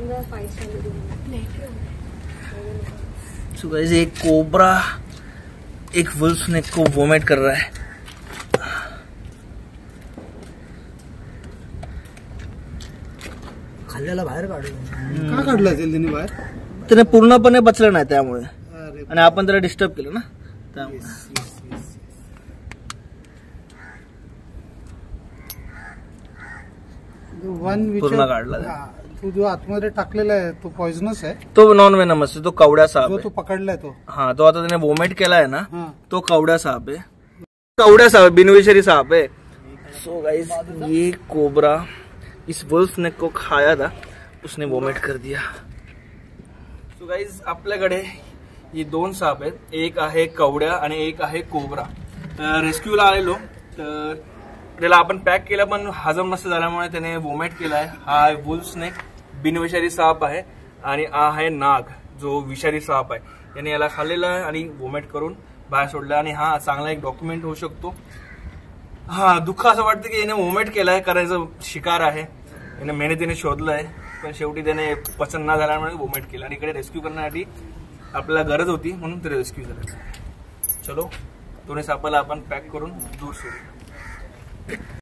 So guys, एक cobra एक wolf snake को वोमिट कर रहा है। खाल्ल्याला बाहेर काढलं का काढलं असेल त्याने बाहेर? त्याने पूर्णपणे बचलं नाही त्यामुळे, आणि आपण त्याला डिस्टर्ब केलं ना त्यामुळे। पूर्ण काढला तू जो आतमध्ये टाकलेला आहे तो पॉइझनस आहे? तो नॉन वेनमस आहे, तो कवड्या साप आहे। तो पकडलाय तो? हाँ, तो आता त्याने वोमिट केलाय ना, तो कवड्या साप है। कवड्या साप बिनविषारी साप है। सो गाइस, ये कोबरा इस वुल्फ स्नेक को खाया था, उसने वोमिट कर दिया। सो गाइस, आपल्याकडे ये दोन साप आहेत, एक आहे कवड्या आणि एक आहे कोबरा। तर रेस्क्यूला आलेलो, तर त्याला आपण पॅक केलं पण हजम नसतं झाल्यामुळे त्याने वोमिट केलाय। हा वुल्फ स्नेक बिनविषारी साप आहे आणि हा आहे नाग जो विषारी साप आहे। याने याला खाल्लेला आहे आणि वोमिट करून बाहेर सोडला, आणि हा चांगला एक डॉक्युमेंट होऊ शकतो। हा, दुःख असं वाटतं की याने वोमिट केलाय, करायचं शिकार आहे, याने मेहनतीने शोधलं आहे, पण शेवटी त्याने पसंत न झाल्यामुळे वोमिट केलं, आणि इकडे रेस्क्यू करण्यासाठी आपल्याला गरज होती म्हणून ते रेस्क्यू झालं। चलो, दोन्ही सापाला आपण पॅक करून दूर सोडू।